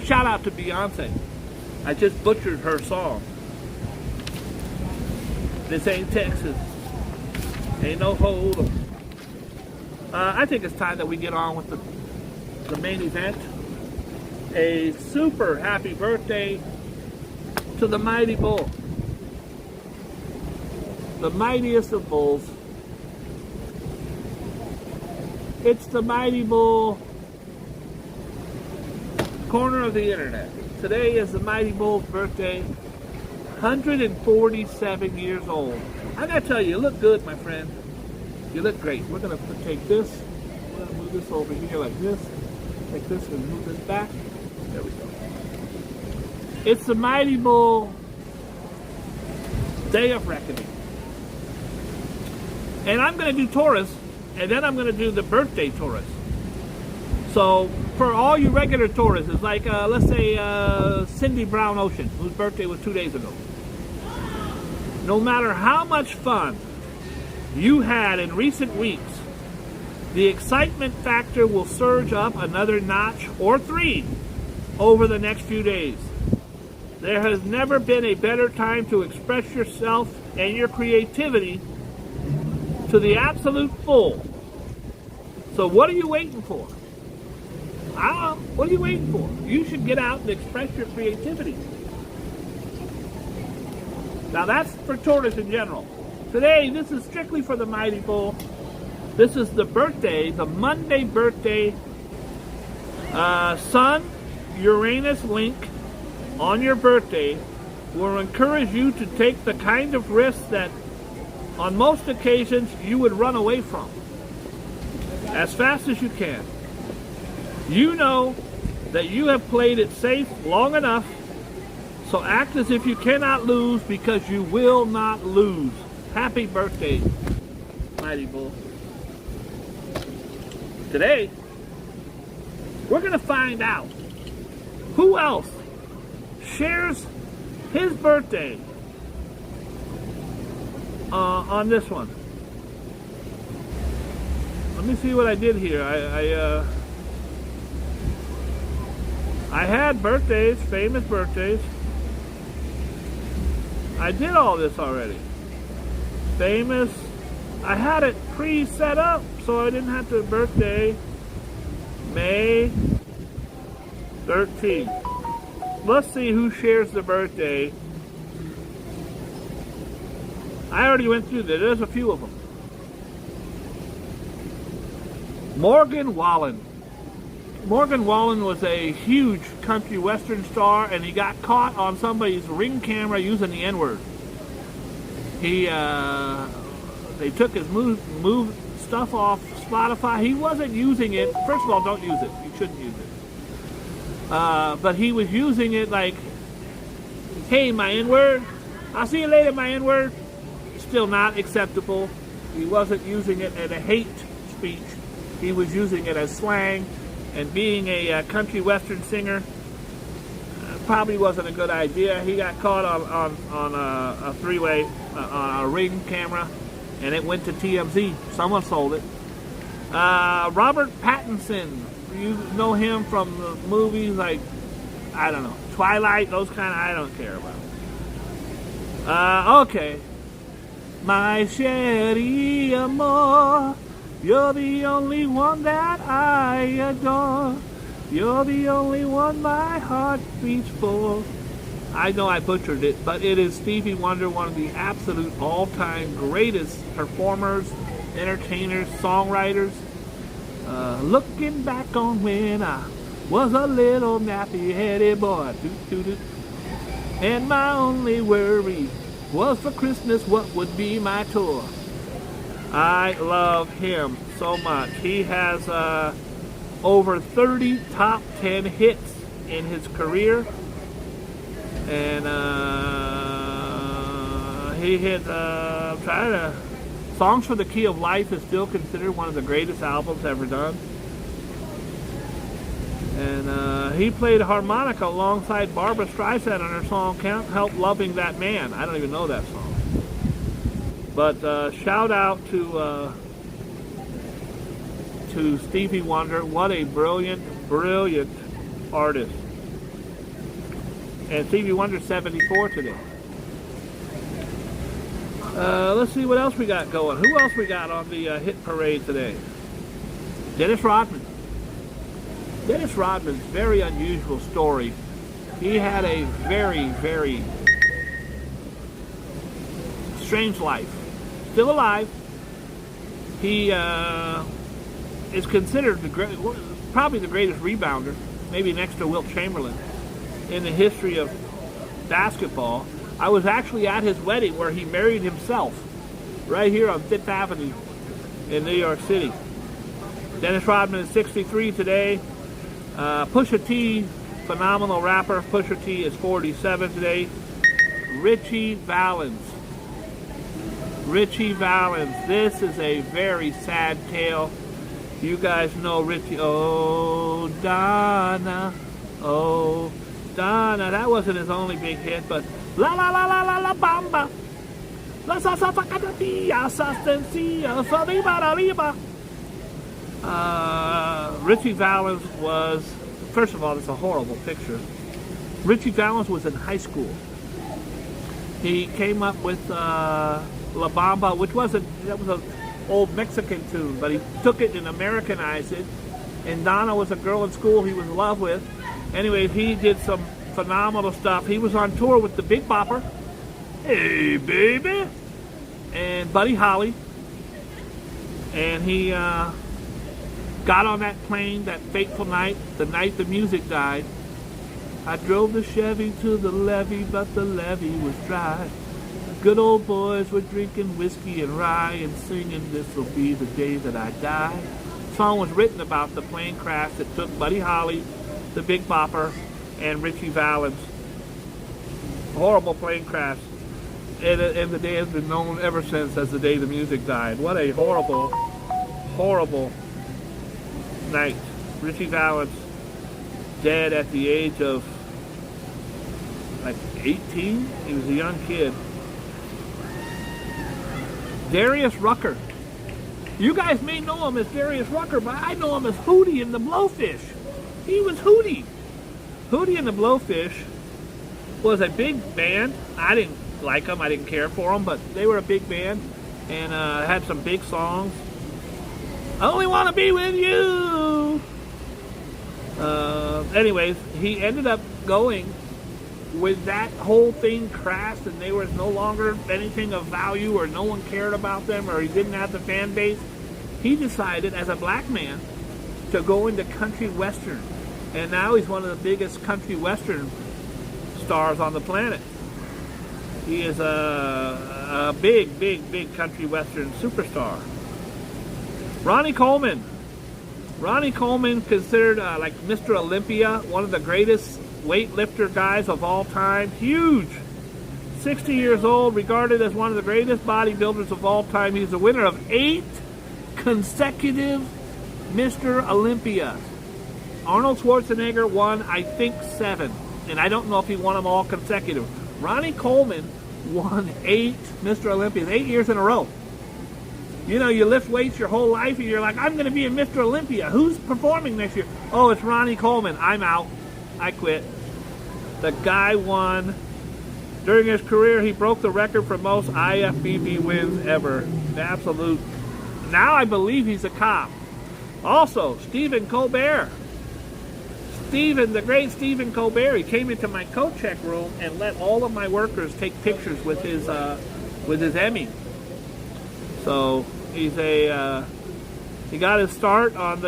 shout out to Beyonce. I just butchered her song. This ain't Texas. Ain't no hold 'em. I think it's time that we get on with the main event. A super happy birthday to the Mighty Bull. The mightiest of bulls. It's the Mighty Bull corner of the internet. Today is the Mighty Bull's birthday. 147 years old. I gotta tell you, you look good, my friend. You look great. We're gonna take this. We're gonna move this over here like this. Take this and move this back. There we go. It's the Mighty Bull Day of Reckoning. And I'm gonna do Taurus, and then I'm gonna do the birthday Taurus. So for all you regular Tauruses, like let's say Cindy Brown Ocean, whose birthday was 2 days ago. No matter how much fun you had in recent weeks, the excitement factor will surge up another notch or 3 over the next few days. There has never been a better time to express yourself and your creativity to the absolute full. So what are you waiting for? I don't know. What are you waiting for? You should get out and express your creativity. Now that's for Taurus in general. Today, this is strictly for the Mighty Bull. This is the birthday, the Monday birthday, Sun Uranus link on your birthday will encourage you to take the kind of risks that on most occasions you would run away from as fast as you can. You know that you have played it safe long enough, so act as if you cannot lose because you will not lose. Happy birthday, Mighty Bull. Today, we're going to find out who else shares his birthday on this one. Let me see what I did here. I had birthdays, famous birthdays. I did all this already. Famous. I had it pre-set up, so I didn't have to birthday. May 13th. Let's see who shares the birthday. I already went through this. There's a few of them. Morgan Wallen. Morgan Wallen was a huge country western star, and he got caught on somebody's Ring camera using the N-word. They took his move stuff off Spotify. He wasn't using it. First of all, don't use it. You shouldn't use it. But he was using it like, hey, my N-word. I'll see you later, my N-word. Still not acceptable. He wasn't using it in a hate speech. He was using it as slang. And being a country western singer probably wasn't a good idea. He got caught on a three-way, on a Ring camera, and it went to TMZ. Someone sold it. Robert Pattinson, you know him from the movies like, I don't know, Twilight, those kind of, I don't care about. Okay. My chérie amour, you're the only one that I adore. You're the only one my heart beats for. I know I butchered it, but it is Stevie Wonder, one of the absolute all-time greatest performers, entertainers, songwriters. Looking back on when I was a little nappy-headed boy. And my only worry was for Christmas what would be my tour. I love him so much. He has over 30 top 10 hits in his career. And he hit, Songs for the Key of Life is still considered one of the greatest albums ever done. And he played harmonica alongside Barbra Streisand on her song Can't Help Loving That Man. I don't even know that song. But shout out to Stevie Wonder. What a brilliant, brilliant artist. And Stevie Wonder's 74 today. Let's see what else we got going. Who else we got on the hit parade today? Dennis Rodman. Dennis Rodman's very unusual story. He had a very, very strange life. Still alive. He is considered probably the greatest rebounder, maybe next to Wilt Chamberlain, in the history of basketball. I was actually at his wedding where he married himself, right here on Fifth Avenue in New York City. Dennis Rodman is 63 today. Pusha T, phenomenal rapper. Pusha T is 47 today. Ritchie Valens. Ritchie Valens. This is a very sad tale. You guys know Ritchie. Oh, Donna. Oh, Donna. That wasn't his only big hit, but La la la la la la bamba. La sa sa fa catatia sa stencia sa riba. Ritchie Valens was, first of all, it's a horrible picture. Ritchie Valens was in high school. He came up with La Bamba, which that was an old Mexican tune, but he took it and Americanized it. And Donna was a girl in school he was in love with. Anyway, he did some phenomenal stuff. He was on tour with the Big Bopper, hey baby, and Buddy Holly, and he got on that plane that fateful night, the night the music died. I drove the Chevy to the levee, but the levee was dry. Good old boys were drinking whiskey and rye and singing, "This'll be the day that I die." The song was written about the plane crash that took Buddy Holly, the Big Bopper, and Ritchie Valens. Horrible plane crash. And the day has been known ever since as the day the music died. What a horrible, horrible night. Ritchie Valens dead at the age of like 18. He was a young kid. Darius Rucker. You guys may know him as Darius Rucker, but I know him as Hootie and the Blowfish. He was Hootie. Hootie and the Blowfish was a big band. I didn't like them. I didn't care for them, but they were a big band and had some big songs. I only want to be with you. Anyways, he ended up going when that whole thing crashed and they were no longer anything of value, or no one cared about them, or he didn't have the fan base. He decided as a black man to go into country western. And now he's one of the biggest country western stars on the planet. He is a big, big, big country western superstar. Ronnie Coleman. Ronnie Coleman, considered like Mr. Olympia, one of the greatest weightlifter guys of all time. Huge. 60 years old, regarded as one of the greatest bodybuilders of all time. He's the winner of 8 consecutive Mr. Olympia. Arnold Schwarzenegger won, I think, 7. And I don't know if he won them all consecutive. Ronnie Coleman won 8 Mr. Olympias, 8 years in a row. You know, you lift weights your whole life and you're like, I'm going to be a Mr. Olympia. Who's performing next year? Oh, it's Ronnie Coleman. I'm out. I quit. The guy won. During his career, he broke the record for most IFBB wins ever. The absolute. Now I believe he's a cop. Also, Stephen Colbert. The great Stephen Colbert. He came into my coat check room and let all of my workers take pictures with his Emmy. So he's he got his start on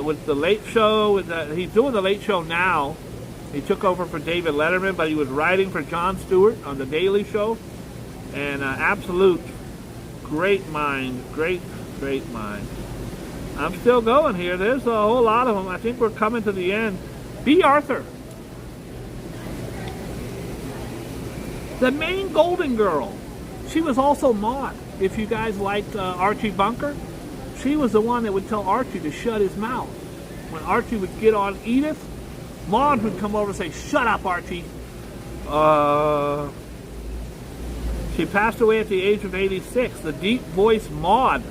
with the Late Show. He's doing the Late Show now. He took over for David Letterman, but he was writing for Jon Stewart on the Daily Show. And absolute great mind, great mind. I'm still going here. There's a whole lot of them. I think we're coming to the end. B. Arthur. The main Golden Girl. She was also Maude. If you guys liked Archie Bunker, she was the one that would tell Archie to shut his mouth. When Archie would get on Edith, Maude would come over and say, "Shut up, Archie." She passed away at the age of 86. The deep voice Maude,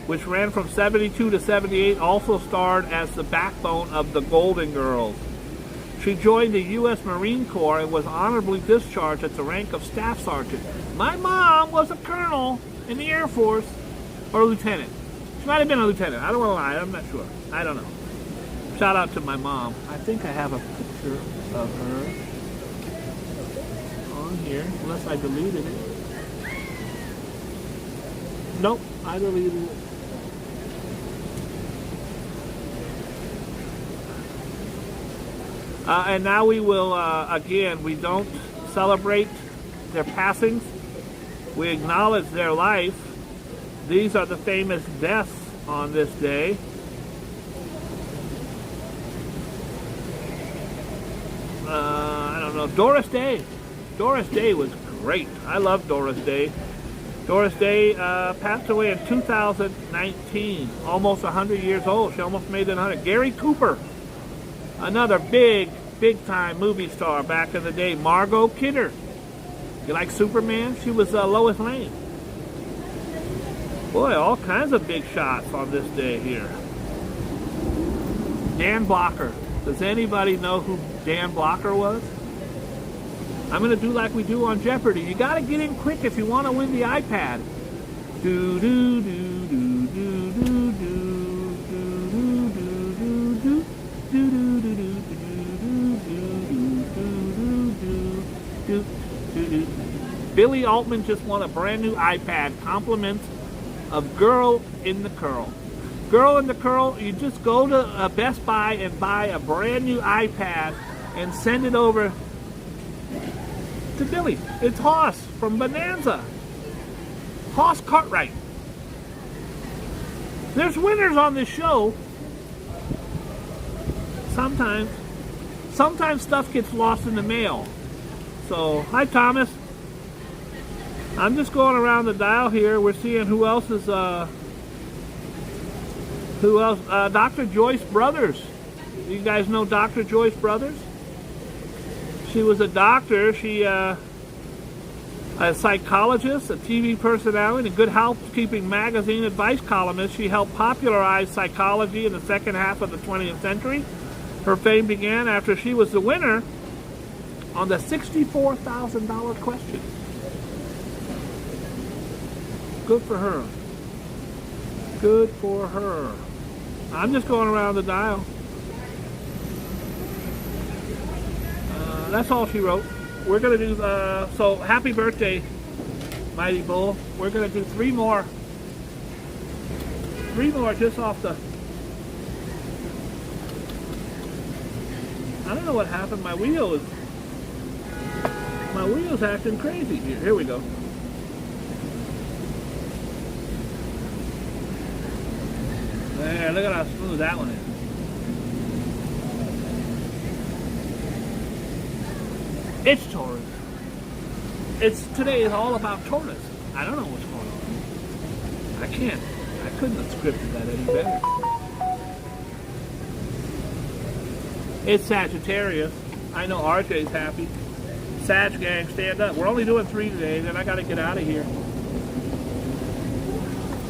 which ran from 72 to 78, also starred as the backbone of the Golden Girls. She joined the U.S. Marine Corps and was honorably discharged at the rank of Staff Sergeant. My mom was a colonel in the Air Force, or a lieutenant. She might have been a lieutenant. I don't want to lie. I'm not sure. I don't know. Shout out to my mom. I think I have a picture of her on here, unless I deleted it. Nope, I deleted it. And now we will, again, we don't celebrate their passings. We acknowledge their life. These are the famous deaths on this day. I don't know. Doris Day. Doris Day was great. I love Doris Day. Doris Day passed away in 2019. Almost 100 years old. She almost made it 100. Gary Cooper. Another big time movie star back in the day. Margot Kidder. You like Superman? She was Lois Lane. Boy, all kinds of big shots on this day here. Dan Blocker. Does anybody know who Dan Blocker was? I'm going to do like we do on Jeopardy. You got to get in quick if you want to win the iPad. Do do do do do do do do do do do. Billy Altman just won a brand new iPad. Compliments of Girl in the Curl. Girl in the Curl, you just go to Best Buy and buy a brand new iPad and send it over to Billy. It's Hoss from Bonanza. Hoss Cartwright. There's winners on this show. Sometimes stuff gets lost in the mail. So, hi Thomas. I'm just going around the dial here. We're seeing who else is, Dr. Joyce Brothers. You guys know Dr. Joyce Brothers? She was a doctor. She, a psychologist, a TV personality, and a Good Housekeeping magazine advice columnist. She helped popularize psychology in the second half of the 20th century. Her fame began after she was the winner on the $64,000 question. Good for her. Good for her. I'm just going around the dial. That's all she wrote. We're going to do, so happy birthday, Mighty Bull. We're going to do three more just off the, I don't know what happened. My wheel's acting crazy here. Here we go. There, look at how smooth that one is. It's Taurus. Today is all about Taurus. I don't know what's going on. I couldn't have scripted that any better. It's Sagittarius. I know RJ's happy. Sag gang, stand up. We're only doing 3 today, then I gotta get out of here.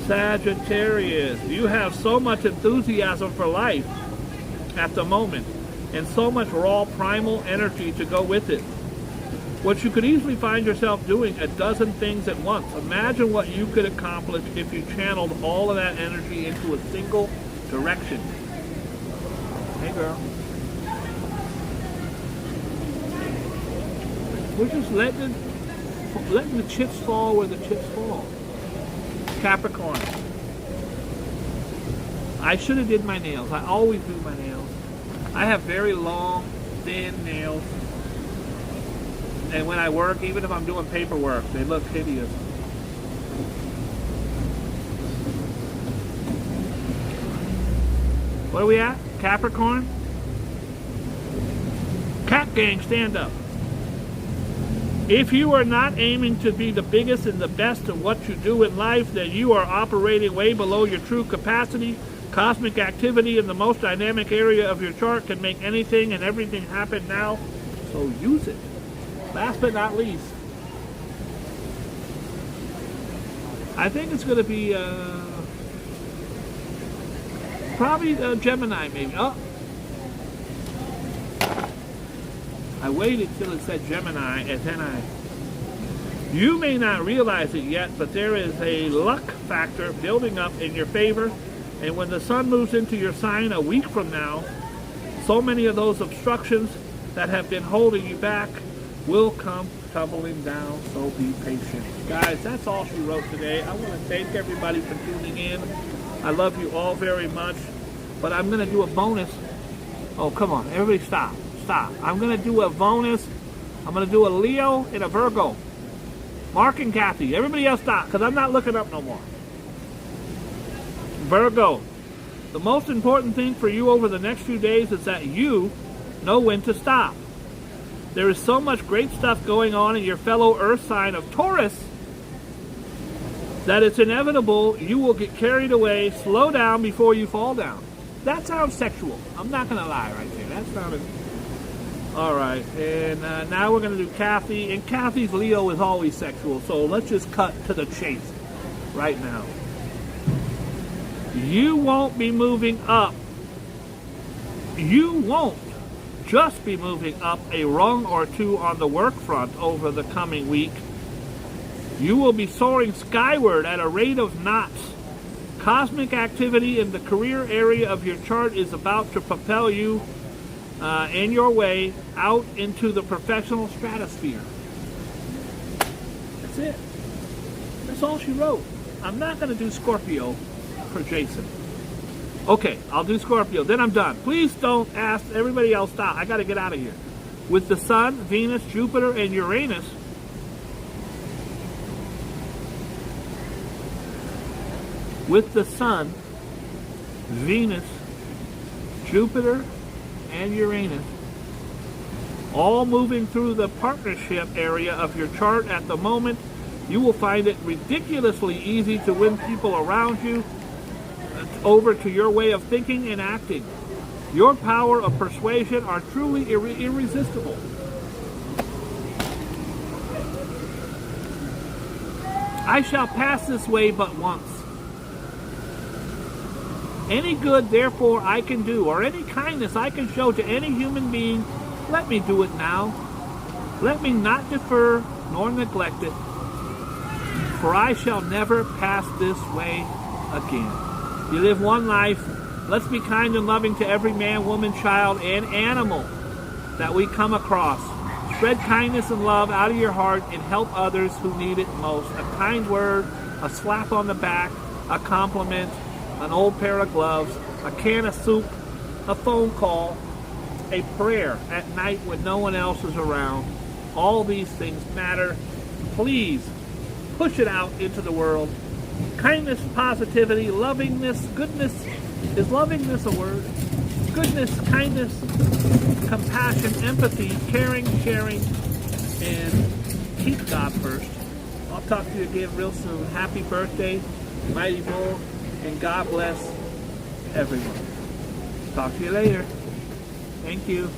Sagittarius, you have so much enthusiasm for life at the moment, and so much raw primal energy to go with it. What you could easily find yourself doing a dozen things at once. Imagine what you could accomplish if you channeled all of that energy into a single direction. Hey girl. We're just letting the chips fall where the chips fall. Capricorn. I should have did my nails. I always do my nails. I have very long, thin nails. And when I work, even if I'm doing paperwork, they look hideous. Where are we at? Capricorn? Cap gang, stand up. If you are not aiming to be the biggest and the best at what you do in life, then you are operating way below your true capacity. Cosmic activity in the most dynamic area of your chart can make anything and everything happen now, so use it. Last but not least, I think it's going to be probably Gemini, maybe. Oh, I waited till it said Gemini, and then you may not realize it yet, but there is a luck factor building up in your favor. And when the sun moves into your sign a week from now, so many of those obstructions that have been holding you back will come tumbling down, so be patient. Guys, that's all she wrote today. I want to thank everybody for tuning in. I love you all very much, but I'm going to do a bonus. Oh, come on. Everybody stop. Stop. I'm going to do a bonus. I'm going to do a Leo and a Virgo. Mark and Kathy. Everybody else stop, because I'm not looking up no more. Virgo. The most important thing for you over the next few days is that you know when to stop. There is so much great stuff going on in your fellow earth sign of Taurus that it's inevitable you will get carried away. Slow down before you fall down. That sounds sexual. I'm not going to lie right there. That sounded... All right, and now we're going to do Kathy. And Kathy's Leo is always sexual, so let's just cut to the chase right now. You won't be moving up. You won't just be moving up a rung or two on the work front over the coming week. You will be soaring skyward at a rate of knots. Cosmic activity in the career area of your chart is about to propel you in your way out into the professional stratosphere. That's it. That's all she wrote. I'm not going to do Scorpio for Jason. Okay, I'll do Scorpio. Then I'm done. Please don't ask everybody else. Stop. I got to get out of here. With the Sun, Venus, Jupiter, and Uranus, with the Sun, Venus, Jupiter, and Uranus all moving through the partnership area of your chart at the moment, you will find it ridiculously easy to win people around you over to your way of thinking and acting. Your power of persuasion are truly irresistible. I shall pass this way but once. Any good, therefore, I can do, or any kindness I can show to any human being, let me do it now. Let me not defer nor neglect it, for I shall never pass this way again. You live one life. Let's be kind and loving to every man, woman, child, and animal that we come across. Spread kindness and love out of your heart and help others who need it most. A kind word, a slap on the back, a compliment, an old pair of gloves, a can of soup, a phone call, a prayer at night when no one else is around. All these things matter. Please push it out into the world. Kindness, positivity, lovingness, goodness. Is lovingness a word? Goodness, kindness, compassion, empathy, caring, sharing, and keep God first. I'll talk to you again real soon. Happy birthday, Mighty Bull, and God bless everyone. Talk to you later. Thank you.